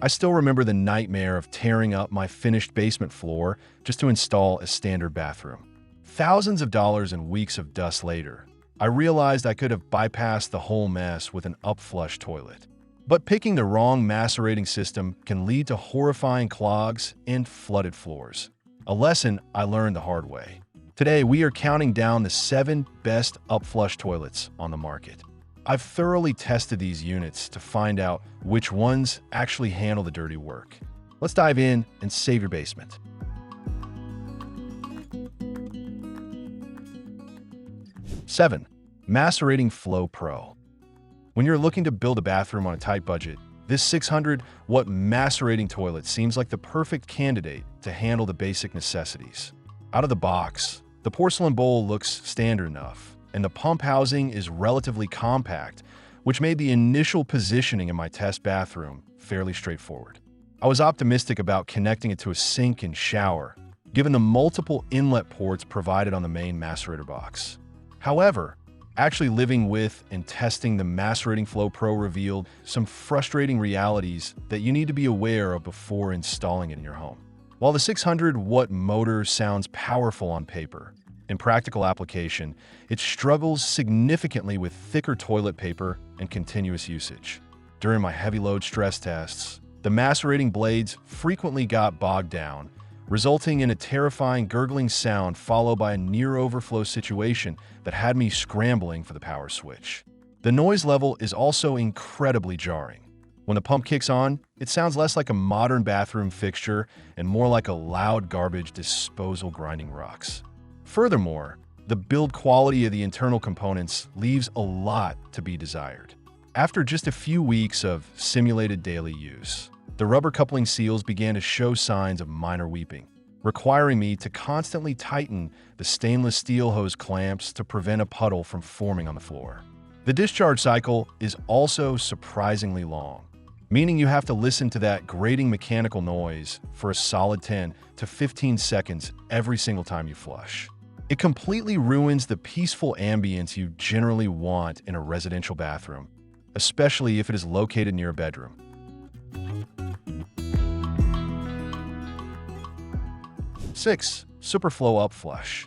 I still remember the nightmare of tearing up my finished basement floor just to install a standard bathroom. Thousands of dollars and weeks of dust later, I realized I could have bypassed the whole mess with an upflush toilet. But picking the wrong macerating system can lead to horrifying clogs and flooded floors. A lesson I learned the hard way. Today, we are counting down the 7 best upflush toilets on the market. I've thoroughly tested these units to find out which ones actually handle the dirty work. Let's dive in and save your basement. 7. MaceratingFlo Pro. When you're looking to build a bathroom on a tight budget, this 600-watt macerating toilet seems like the perfect candidate to handle the basic necessities. Out of the box, the porcelain bowl looks standard enough, and the pump housing is relatively compact, which made the initial positioning in my test bathroom fairly straightforward. I was optimistic about connecting it to a sink and shower, given the multiple inlet ports provided on the main macerator box. However, actually living with and testing the MaceratingFlo Pro revealed some frustrating realities that you need to be aware of before installing it in your home. While the 600-watt motor sounds powerful on paper, in practical application, it struggles significantly with thicker toilet paper and continuous usage. During my heavy load stress tests, the macerating blades frequently got bogged down, resulting in a terrifying gurgling sound followed by a near overflow situation that had me scrambling for the power switch. The noise level is also incredibly jarring. When the pump kicks on, it sounds less like a modern bathroom fixture and more like a loud garbage disposal grinding rocks. Furthermore, the build quality of the internal components leaves a lot to be desired. After just a few weeks of simulated daily use, the rubber coupling seals began to show signs of minor weeping, requiring me to constantly tighten the stainless steel hose clamps to prevent a puddle from forming on the floor. The discharge cycle is also surprisingly long, meaning you have to listen to that grating mechanical noise for a solid 10 to 15 seconds every single time you flush. It completely ruins the peaceful ambience you generally want in a residential bathroom, especially if it is located near a bedroom. 6. SUPERFLO Upflush.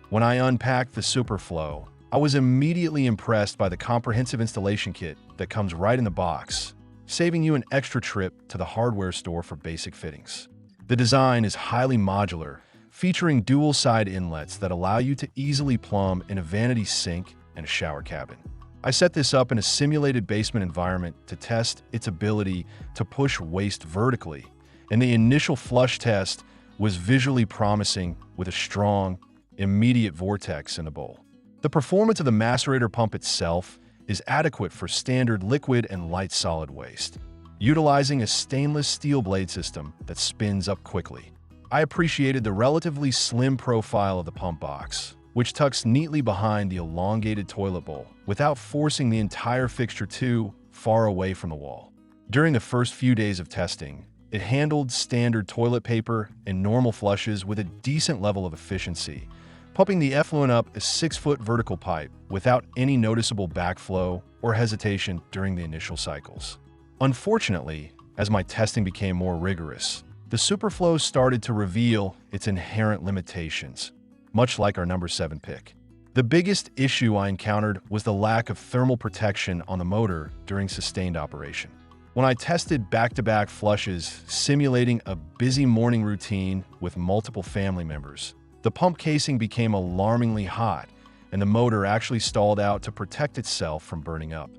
When I unpacked the SUPERFLO, I was immediately impressed by the comprehensive installation kit that comes right in the box, saving you an extra trip to the hardware store for basic fittings. The design is highly modular, featuring dual-side inlets that allow you to easily plumb in a vanity sink and a shower cabin. I set this up in a simulated basement environment to test its ability to push waste vertically, and the initial flush test was visually promising with a strong, immediate vortex in the bowl. The performance of the macerator pump itself is adequate for standard liquid and light solid waste, utilizing a stainless steel blade system that spins up quickly. I appreciated the relatively slim profile of the pump box, which tucks neatly behind the elongated toilet bowl without forcing the entire fixture too far away from the wall. During the first few days of testing, it handled standard toilet paper and normal flushes with a decent level of efficiency, pumping the effluent up a 6-foot vertical pipe without any noticeable backflow or hesitation during the initial cycles. Unfortunately, as my testing became more rigorous, the SUPERFLO started to reveal its inherent limitations, much like our number 7 pick. The biggest issue I encountered was the lack of thermal protection on the motor during sustained operation. When I tested back-to-back flushes simulating a busy morning routine with multiple family members, the pump casing became alarmingly hot, and the motor actually stalled out to protect itself from burning up.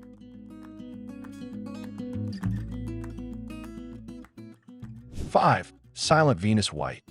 5. Silent Venus White.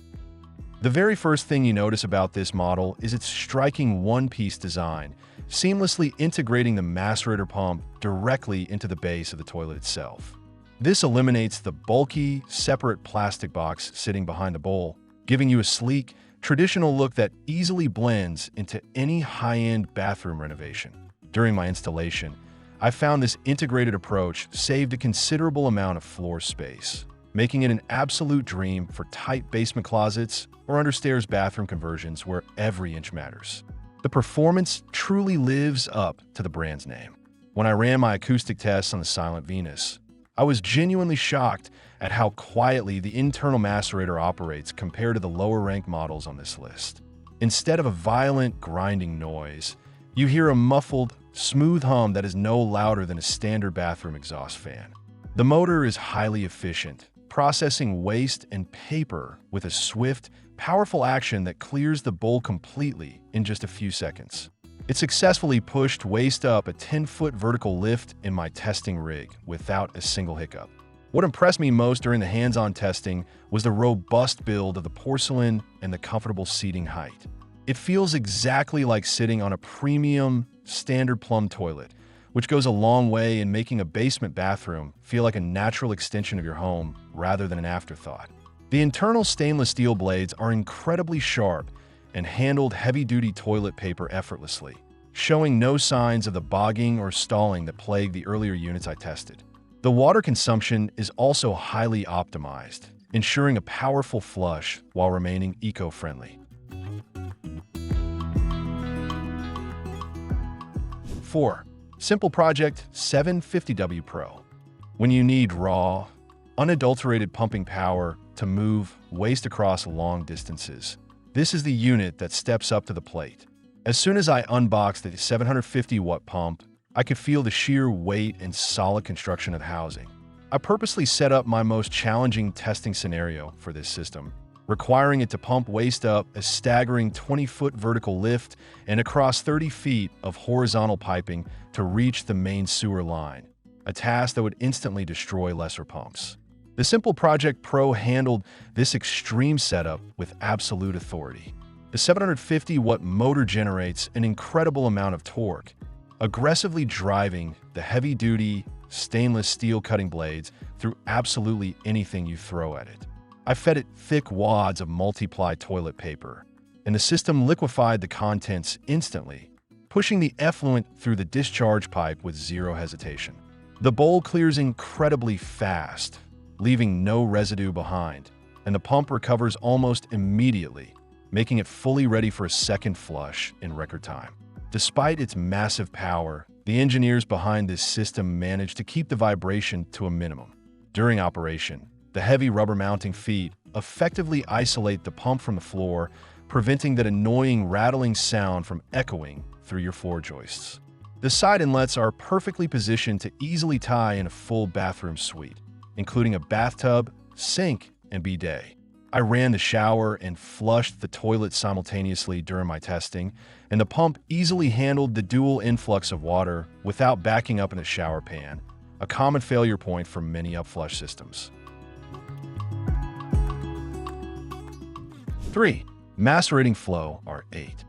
The very first thing you notice about this model is its striking one-piece design, seamlessly integrating the macerator pump directly into the base of the toilet itself. This eliminates the bulky, separate plastic box sitting behind the bowl, giving you a sleek, traditional look that easily blends into any high-end bathroom renovation. During my installation, I found this integrated approach saved a considerable amount of floor space, making it an absolute dream for tight basement closets or understairs bathroom conversions where every inch matters. The performance truly lives up to the brand's name. When I ran my acoustic tests on the Silent Venus, I was genuinely shocked at how quietly the internal macerator operates compared to the lower-ranked models on this list. Instead of a violent, grinding noise, you hear a muffled, smooth hum that is no louder than a standard bathroom exhaust fan. The motor is highly efficient, processing waste and paper with a swift, powerful action that clears the bowl completely in just a few seconds. It successfully pushed waste up a 10-foot vertical lift in my testing rig without a single hiccup. What impressed me most during the hands-on testing was the robust build of the porcelain and the comfortable seating height. It feels exactly like sitting on a premium, standard plumb toilet, which goes a long way in making a basement bathroom feel like a natural extension of your home rather than an afterthought. The internal stainless steel blades are incredibly sharp and handled heavy-duty toilet paper effortlessly, showing no signs of the bogging or stalling that plagued the earlier units I tested. The water consumption is also highly optimized, ensuring a powerful flush while remaining eco-friendly. 4. Simple Project 750W Pro. When you need raw, unadulterated pumping power to move waste across long distances, this is the unit that steps up to the plate. As soon as I unboxed the 750-watt pump, I could feel the sheer weight and solid construction of the housing. I purposely set up my most challenging testing scenario for this system, requiring it to pump waste up a staggering 20-foot vertical lift and across 30 feet of horizontal piping to reach the main sewer line, a task that would instantly destroy lesser pumps. The Simple Project Pro handled this extreme setup with absolute authority. The 750-watt motor generates an incredible amount of torque, aggressively driving the heavy-duty stainless steel cutting blades through absolutely anything you throw at it. I fed it thick wads of multi-ply toilet paper, and the system liquefied the contents instantly, pushing the effluent through the discharge pipe with zero hesitation. The bowl clears incredibly fast, leaving no residue behind, and the pump recovers almost immediately, making it fully ready for a second flush in record time. Despite its massive power, the engineers behind this system managed to keep the vibration to a minimum. During operation, the heavy rubber mounting feet effectively isolate the pump from the floor, preventing that annoying rattling sound from echoing through your floor joists. The side inlets are perfectly positioned to easily tie in a full bathroom suite, including a bathtub, sink, and bidet. I ran the shower and flushed the toilet simultaneously during my testing, and the pump easily handled the dual influx of water without backing up in a shower pan, a common failure point for many upflush systems. 3. MaceratingFlo R8.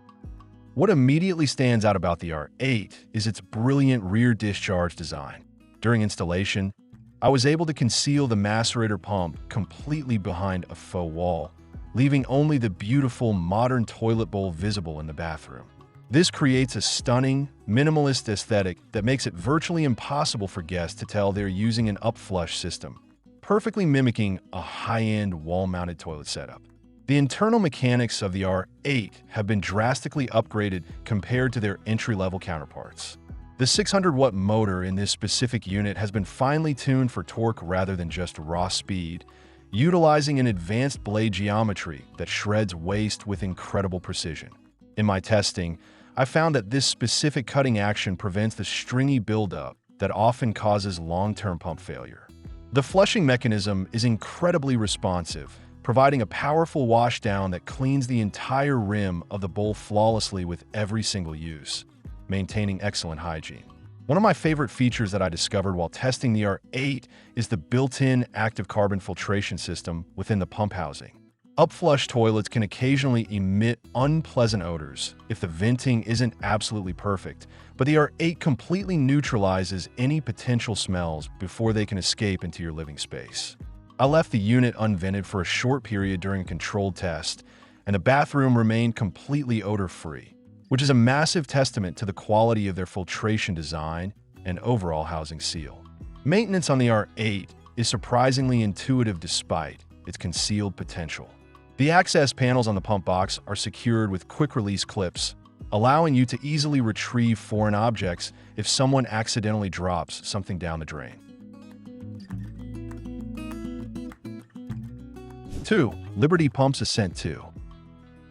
What immediately stands out about the R8 is its brilliant rear discharge design. During installation, I was able to conceal the macerator pump completely behind a faux wall, leaving only the beautiful modern toilet bowl visible in the bathroom. This creates a stunning, minimalist aesthetic that makes it virtually impossible for guests to tell they're using an upflush system, perfectly mimicking a high-end wall-mounted toilet setup. The internal mechanics of the R8 have been drastically upgraded compared to their entry-level counterparts. The 600-watt motor in this specific unit has been finely tuned for torque rather than just raw speed, utilizing an advanced blade geometry that shreds waste with incredible precision. In my testing, I found that this specific cutting action prevents the stringy buildup that often causes long-term pump failure. The flushing mechanism is incredibly responsive, providing a powerful washdown that cleans the entire rim of the bowl flawlessly with every single use, maintaining excellent hygiene. One of my favorite features that I discovered while testing the R8 is the built-in active carbon filtration system within the pump housing. Upflush toilets can occasionally emit unpleasant odors if the venting isn't absolutely perfect, but the R8 completely neutralizes any potential smells before they can escape into your living space. I left the unit unvented for a short period during a controlled test, and the bathroom remained completely odor-free, which is a massive testament to the quality of their filtration design and overall housing seal. Maintenance on the R8 is surprisingly intuitive despite its concealed potential. The access panels on the pump box are secured with quick-release clips, allowing you to easily retrieve foreign objects if someone accidentally drops something down the drain. 2. Libertypumps Ascent II.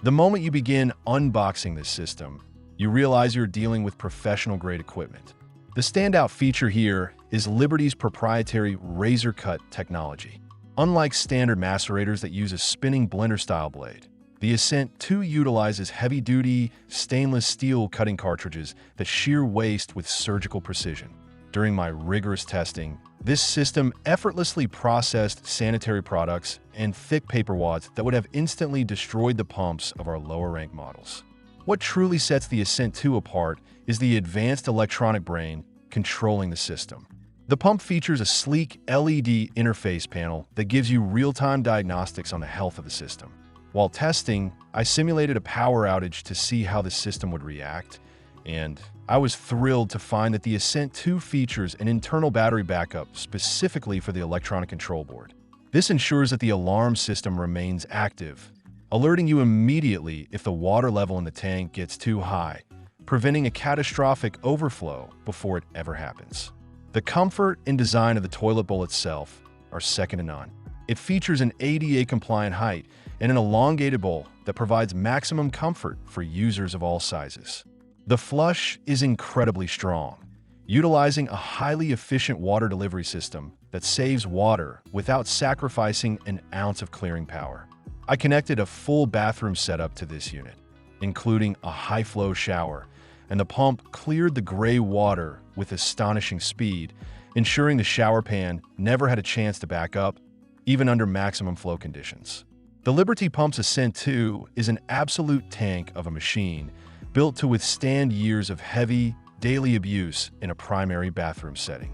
The moment you begin unboxing this system, you realize you're dealing with professional-grade equipment. The standout feature here is Liberty's proprietary razor-cut technology. Unlike standard macerators that use a spinning blender-style blade, the Ascent II utilizes heavy-duty, stainless steel cutting cartridges that shear waste with surgical precision. During my rigorous testing, this system effortlessly processed sanitary products and thick paper wads that would have instantly destroyed the pumps of our lower-ranked models. What truly sets the Ascent II apart is the advanced electronic brain controlling the system. The pump features a sleek LED interface panel that gives you real-time diagnostics on the health of the system. While testing, I simulated a power outage to see how the system would react, and I was thrilled to find that the Ascent II features an internal battery backup specifically for the electronic control board. This ensures that the alarm system remains active, alerting you immediately if the water level in the tank gets too high, preventing a catastrophic overflow before it ever happens. The comfort and design of the toilet bowl itself are second to none. It features an ADA-compliant height and an elongated bowl that provides maximum comfort for users of all sizes. The flush is incredibly strong, utilizing a highly efficient water delivery system that saves water without sacrificing an ounce of clearing power. I connected a full bathroom setup to this unit, including a high-flow shower, and the pump cleared the gray water with astonishing speed, ensuring the shower pan never had a chance to back up, even under maximum flow conditions. The Libertypumps Ascent II is an absolute tank of a machine, built to withstand years of heavy, daily abuse in a primary bathroom setting.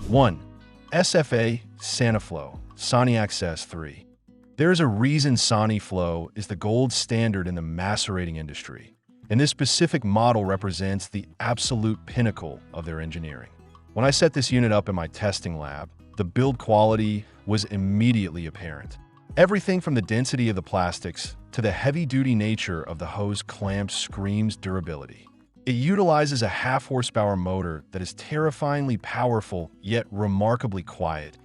1. SFA SANIFLO Saniaccess 3. There is a reason SaniFlo is the gold standard in the macerating industry, and this specific model represents the absolute pinnacle of their engineering. When I set this unit up in my testing lab, the build quality was immediately apparent. Everything from the density of the plastics to the heavy-duty nature of the hose clamp screams durability. It utilizes a half-horsepower motor that is terrifyingly powerful yet remarkably quiet,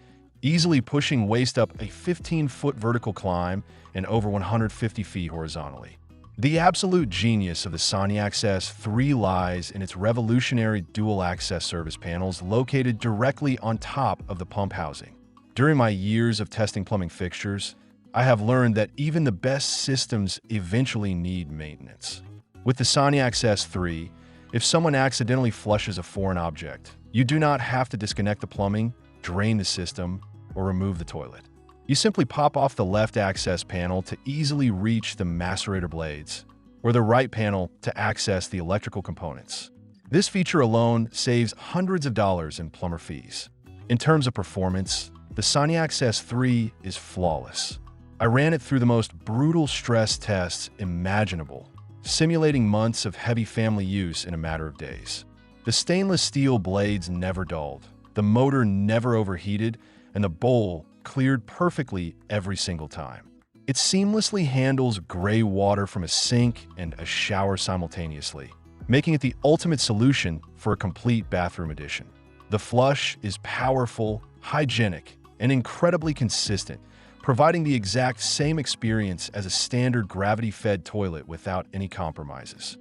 easily pushing waste up a 15-foot vertical climb and over 150 feet horizontally. The absolute genius of the Saniaccess 3 lies in its revolutionary dual-access service panels located directly on top of the pump housing. During my years of testing plumbing fixtures, I have learned that even the best systems eventually need maintenance. With the Saniaccess 3, if someone accidentally flushes a foreign object, you do not have to disconnect the plumbing, drain the system, or remove the toilet. You simply pop off the left access panel to easily reach the macerator blades, or the right panel to access the electrical components. This feature alone saves hundreds of dollars in plumber fees. In terms of performance, the Saniaccess 3 is flawless. I ran it through the most brutal stress tests imaginable, simulating months of heavy family use in a matter of days. The stainless steel blades never dulled, the motor never overheated, and the bowl cleared perfectly every single time. It seamlessly handles gray water from a sink and a shower simultaneously, making it the ultimate solution for a complete bathroom addition. The flush is powerful, hygienic, and incredibly consistent, providing the exact same experience as a standard gravity-fed toilet without any compromises.